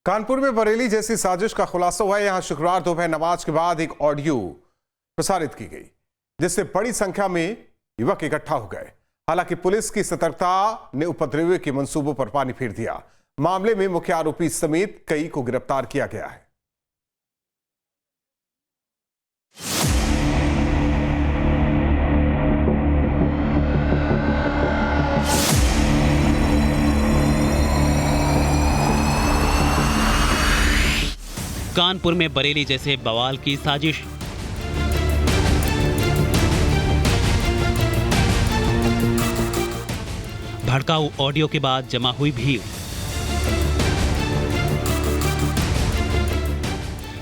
कानपुर में बरेली जैसी साजिश का खुलासा हुआ है। यहां शुक्रवार दोपहर नमाज के बाद एक ऑडियो प्रसारित की गई जिससे बड़ी संख्या में युवक इकट्ठा हो गए। हालांकि पुलिस की सतर्कता ने उपद्रवियों के मंसूबों पर पानी फेर दिया। मामले में मुख्य आरोपी समेत कई को गिरफ्तार किया गया है। कानपुर में बरेली जैसे बवाल की साजिश। भड़काऊ ऑडियो के बाद जमा हुई भीड़।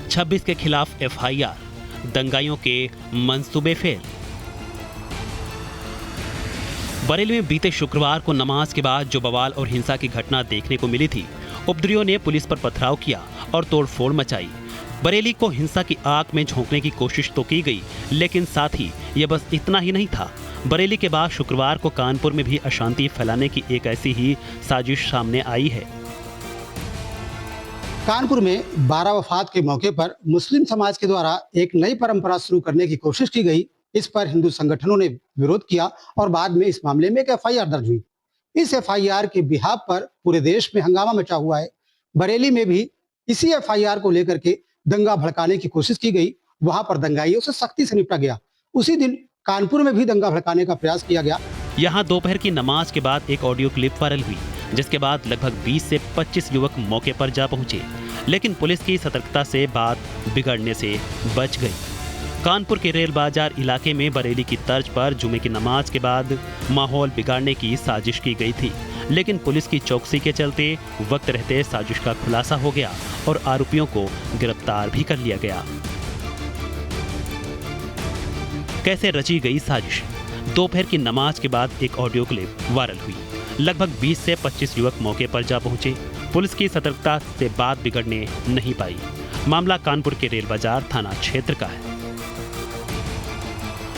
26 के खिलाफ एफआईआर, दंगाइयों के मंसूबे फेल। बरेली में बीते शुक्रवार को नमाज के बाद जो बवाल और हिंसा की घटना देखने को मिली थी, उपद्रवियों ने पुलिस पर पथराव किया और तोड़फोड़ मचाई। बरेली को हिंसा की आग में झोंकने की कोशिश तो की गई, लेकिन साथ ही यह बस इतना ही नहीं था। बरेली के बाद शुक्रवार को कानपुर में भी अशांति फैलाने की एक ऐसी ही साजिश सामने आई है। कानपुर में 12 वफात के मौके पर मुस्लिम समाज के द्वारा एक नई परंपरा शुरू करने की कोशिश की गई। इस पर हिंदू संगठनों ने विरोध किया और बाद में इस मामले में एक एफआईआर दर्ज हुई। इस एफआईआर के बिहाफ पर पूरे देश में हंगामा मचा हुआ है। बरेली में भी इसी एफआईआर को लेकर के दंगा भड़काने की कोशिश की गई। वहां पर दंगाइयों से सख्ती से निपटा गया। उसी दिन कानपुर में भी दंगा भड़काने का प्रयास किया गया। यहाँ दोपहर की नमाज के बाद एक ऑडियो क्लिप वायरल हुई, जिसके बाद लगभग 20 से 25 युवक मौके पर जा पहुंचे, लेकिन पुलिस की सतर्कता से बात बिगड़ने से बच गई। कानपुर के रेल बाजार इलाके में बरेली की तर्ज पर जुमे की नमाज के बाद माहौल बिगाड़ने की साजिश की गई थी, लेकिन पुलिस की चौकसी के चलते वक्त रहते साजिश का खुलासा हो गया और आरोपियों को गिरफ्तार भी कर लिया गया। कैसे रची गई साजिश? दोपहर की नमाज के बाद एक ऑडियो क्लिप वायरल हुई। लगभग 20 से 25 युवक मौके पर जा पहुंचे। पुलिस की सतर्कता से बात बिगड़ने नहीं पाई। मामला कानपुर के रेल बाजार थाना क्षेत्र का है।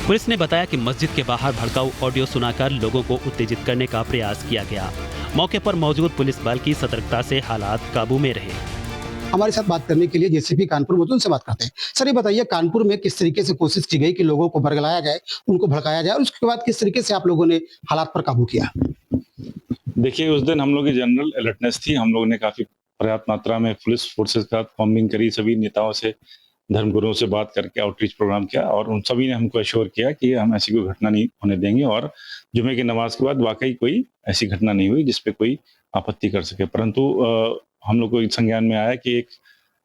पुलिस ने बताया कि मस्जिद के बाहर भड़काऊ ऑडियो सुनाकर लोगों को उत्तेजित करने का प्रयास किया गया। मौके पर मौजूद पुलिस बल की सतर्कता से हालात काबू में रहे। हमारे साथ बात करने के लिए जेसीपी कानपुर मौजूद से बात करते हैं। सर, ये बताइए कानपुर में किस तरीके से कोशिश की गई कि लोगों को बरगलाया जाए, उनको भड़काया जाए, और उसके बाद किस तरीके से आप लोगों ने हालात पर काबू किया? देखिए, उस दिन हम लोग की जनरल अलर्टनेस थी। हम लोगों ने काफी पर्याप्त मात्रा में पुलिस फोर्सेस का फॉर्मिंग करी, सभी नेताओं से, धर्मगुरुओं से बात करके आउटरीच प्रोग्राम किया और उन सभी ने हमको एश्योर किया कि हम ऐसी कोई घटना नहीं होने देंगे और जुमे की नमाज के बाद वाकई कोई ऐसी घटना नहीं हुई जिसपे कोई आपत्ति कर सके। परंतु हम लोग को संज्ञान में आया कि एक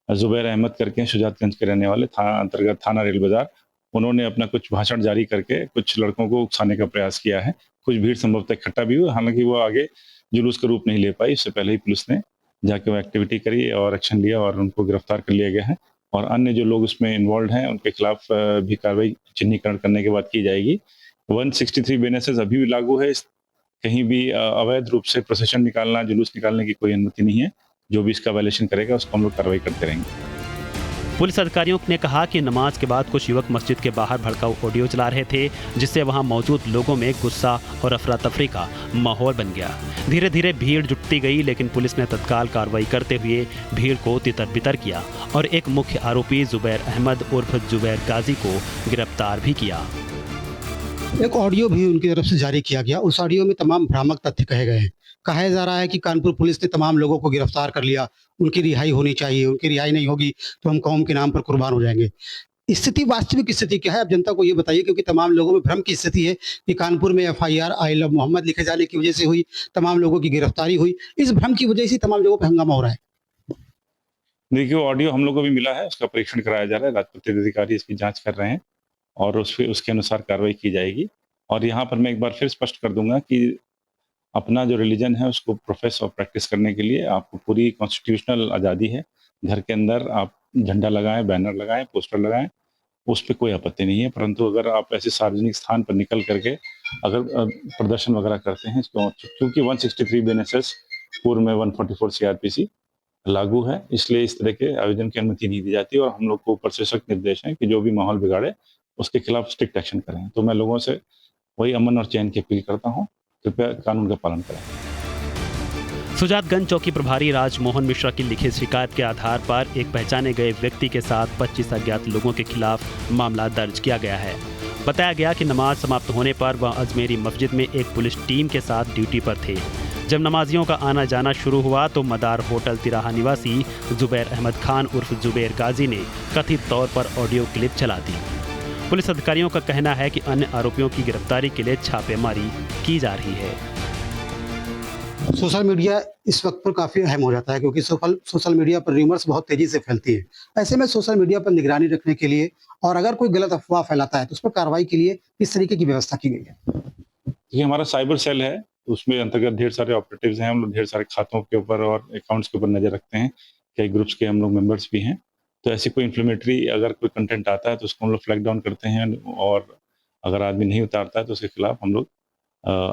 जुबैर अहमद करके शुजातगंज के रहने वाले अंतर्गत थाना रेल बाजार, उन्होंने अपना कुछ भाषण जारी करके कुछ लड़कों को उकसाने का प्रयास किया है। कुछ भीड़ संभवतः इकट्ठा भी हुई, हालांकि वो आगे जुलूस का रूप नहीं ले पाई। इससे पहले ही पुलिस ने जाके वो एक्टिविटी करी और एक्शन लिया और उनको गिरफ्तार कर लिया गया है और अन्य जो लोग उसमें इन्वॉल्व हैं उनके खिलाफ भी कार्रवाई चिन्हीकरण करने के बाद की जाएगी। 163 बीएनएसएस अभी भी लागू है। कहीं भी अवैध रूप से प्रोसेशन निकालना, जुलूस निकालने की कोई अनुमति नहीं है। जो भी इसका वायलेशन करेगा उसको हम लोग कार्रवाई करते रहेंगे। पुलिस अधिकारियों ने कहा कि नमाज के बाद कुछ युवक मस्जिद के बाहर भड़काऊ ऑडियो चला रहे थे, जिससे वहां मौजूद लोगों में गुस्सा और अफरा तफरी का माहौल बन गया। धीरे धीरे भीड़ जुटती गई, लेकिन पुलिस ने तत्काल कार्रवाई करते हुए भीड़ को तितर बितर किया और एक मुख्य आरोपी जुबैर अहमद उर्फ जुबैर गाजी को गिरफ्तार भी किया। एक ऑडियो भी उनकी तरफ से जारी किया गया। उस ऑडियो में तमाम भ्रामक तथ्य कहे गए हैं। कहा जा रहा है कि कानपुर पुलिस ने तमाम लोगों को गिरफ्तार कर लिया, उनकी रिहाई होनी चाहिए, उनकी रिहाई नहीं होगी तो हम कौम के नाम पर कुर्बान हो जाएंगे। स्थिति, वास्तविक स्थिति क्या है, आप जनता को ये बताइए, क्योंकि तमाम लोगों में भ्रम की स्थिति है कि कानपुर में एफआईआर आई लव मोहम्मद लिखे जाने की वजह से हुई, तमाम लोगों की गिरफ्तारी हुई। इस भ्रम की वजह से तमाम लोगों पर हंगामा हो रहा है। देखिए, ऑडियो हम लोग को भी मिला है, उसका परीक्षण कराया जा रहा है। राजपत्रित अधिकारी इसकी जांच कर रहे हैं और उसके अनुसार कार्रवाई की जाएगी। और यहाँ पर मैं एक बार फिर स्पष्ट कर दूंगा कि अपना जो रिलीजन है उसको प्रोफेस और प्रैक्टिस करने के लिए आपको पूरी कॉन्स्टिट्यूशनल आज़ादी है। घर के अंदर आप झंडा लगाएं, बैनर लगाएं, पोस्टर लगाएं, उस पर कोई आपत्ति नहीं है। परंतु अगर आप ऐसे सार्वजनिक स्थान पर निकल करके अगर प्रदर्शन वगैरह करते हैं, क्योंकि 163 बीएनएसएस पूर्व में 144 सीआरपीसी लागू है, इसलिए इस तरह के आयोजन की अनुमति नहीं दी जाती और हम लोग को ऊपर से सख्त निर्देश है कि जो भी माहौल बिगाड़े उसके खिलाफ स्ट्रिक्ट एक्शन करें। तो मैं लोगों से वही अमन और चैन की अपील करता हूँ, कृपया कानून का पालन करें। सुजातगंज चौकी प्रभारी राजमोहन मिश्रा की लिखित शिकायत के आधार पर एक पहचाने गए व्यक्ति के साथ 25 अज्ञात लोगों के खिलाफ मामला दर्ज किया गया है। बताया गया कि नमाज समाप्त होने पर वह अजमेरी मस्जिद में एक पुलिस टीम के साथ ड्यूटी पर थे। जब नमाजियों का आना जाना शुरू हुआ तो मदार होटल तिराहा निवासी जुबैर अहमद खान उर्फ जुबैर गाजी ने कथित तौर पर ऑडियो क्लिप चला दी। पुलिस अधिकारियों का कहना है कि अन्य आरोपियों की गिरफ्तारी के लिए छापेमारी की जा रही है। सोशल मीडिया इस वक्त पर काफ़ी अहम हो जाता है, क्योंकि सोशल मीडिया पर र्यूमर्स बहुत तेज़ी से फैलती है। ऐसे में सोशल मीडिया पर निगरानी रखने के लिए और अगर कोई गलत अफवाह फैलाता है तो उस पर कार्रवाई के लिए किस तरीके की व्यवस्था की गई है? ये हमारा साइबर सेल है, उसमें अंतर्गत ढेर सारे ऑपरेटिव्स हैं। हम लोग ढेर सारे खातों के ऊपर और अकाउंट्स के ऊपर नजर रखते हैं। कई ग्रुप्स के हम लोग मेंबर्स भी हैं। तो ऐसी कोई इन्फ्लेमेटरी अगर कोई कंटेंट आता है तो उसको हम लोग फ्लैग डाउन करते हैं, और अगर आदमी नहीं उतारता है तो उसके खिलाफ हम लोग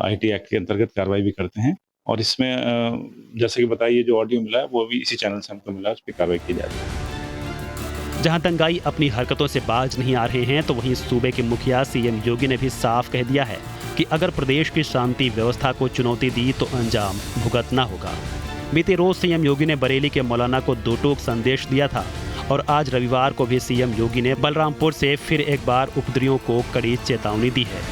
IT एक्ट के अंतर्गत कार्रवाई भी करते हैं। और इसमें जैसे कि बताइए, जो ऑडियो मिला है वो भी इसी चैनल से हमको मिला है, उस पर कार्रवाई की जा रही है। जहां दंगाई अपनी हरकतों से बाज नहीं आ रहे हैं तो वहीं सूबे के मुखिया CM योगी ने भी साफ कह दिया है कि अगर प्रदेश की शांति व्यवस्था को चुनौती दी तो अंजाम भुगतना होगा। बीते रोज CM योगी ने बरेली के मौलाना को दो टूक संदेश दिया था और आज रविवार को भी CM योगी ने बलरामपुर से फिर एक बार उपद्रवियों को कड़ी चेतावनी दी है।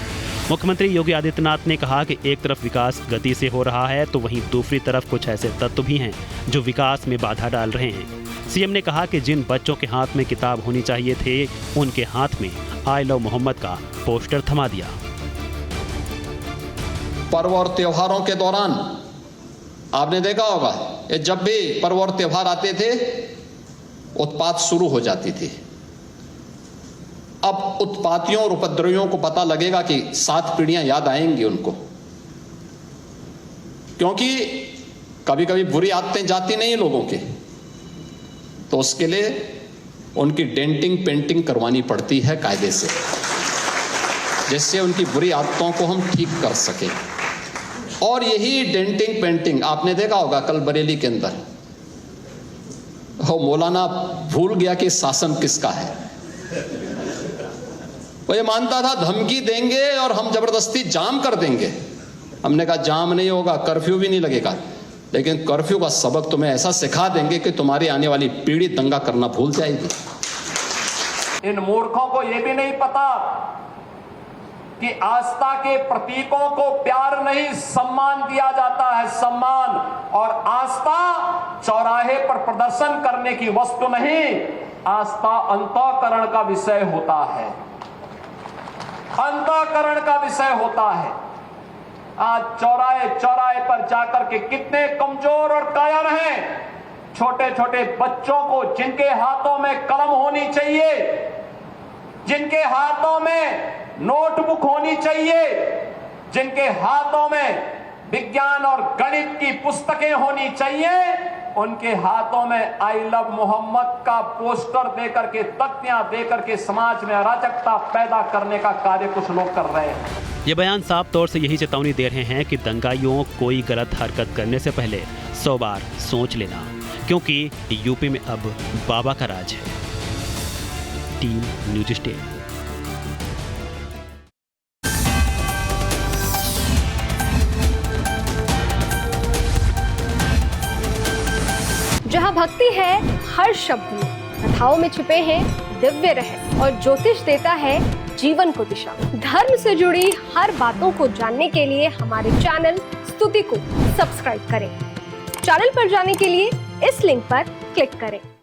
मुख्यमंत्री योगी आदित्यनाथ ने कहा कि एक तरफ विकास गति से हो रहा है तो वहीं दूसरी तरफ कुछ ऐसे तत्व भी हैं जो विकास में बाधा डाल रहे हैं। CM ने कहा कि जिन बच्चों के हाथ में किताब होनी चाहिए थे उनके हाथ में आई लव मोहम्मद का पोस्टर थमा दिया। पर्व और त्योहारों के दौरान आपने देखा होगा, ये जब भी पर्व और त्योहार आते थे उत्पात शुरू हो जाती थी। अब उत्पातियों और उपद्रवियों को पता लगेगा कि 7 पीढ़ियां याद आएंगी उनको, क्योंकि कभी कभी बुरी आदतें जाती नहीं लोगों के, तो उसके लिए उनकी डेंटिंग पेंटिंग करवानी पड़ती है कायदे से, जिससे उनकी बुरी आदतों को हम ठीक कर सकें। और यही डेंटिंग पेंटिंग आपने देखा होगा कल बरेली के अंदर, वो मौलाना भूल गया कि शासन किसका है। वो ये मानता था धमकी देंगे और हम जबरदस्ती जाम कर देंगे। हमने कहा जाम नहीं होगा, कर्फ्यू भी नहीं लगेगा, लेकिन कर्फ्यू का सबक तुम्हें ऐसा सिखा देंगे कि तुम्हारी आने वाली पीढ़ी दंगा करना भूल जाएगी। इन मूर्खों को यह भी नहीं पता कि आस्था के प्रतीकों को प्यार नहीं सम्मान दिया जाता है, सम्मान। और आस्था चौराहे पर प्रदर्शन करने की वस्तु नहीं, आस्था अंतःकरण का विषय होता है, अंतःकरण का विषय होता है। आज चौराहे चौराहे पर जाकर के कितने कमजोर और कायर हैं, छोटे छोटे बच्चों को जिनके हाथों में कलम होनी चाहिए, जिनके हाथों में नोटबुक होनी चाहिए, जिनके हाथों में विज्ञान और गणित की पुस्तकें होनी चाहिए, उनके हाथों में आई लव मोहम्मद का पोस्टर देकर के, तख्तियां देकर के समाज में अराजकता पैदा करने का कार्य कुछ लोग कर रहे हैं। ये बयान साफ तौर से यही चेतावनी दे रहे हैं कि दंगाइयों कोई गलत हरकत करने से पहले 100 बार सोच लेना, क्योंकि यूपी में अब बाबा का राज है। Team news state. जहाँ भक्ति है हर शब्द में, कथाओं में छुपे हैं दिव्य रहस्य और ज्योतिष देता है जीवन को दिशा। धर्म से जुड़ी हर बातों को जानने के लिए हमारे चैनल स्तुति को सब्सक्राइब करें। चैनल पर जाने के लिए इस लिंक पर क्लिक करें।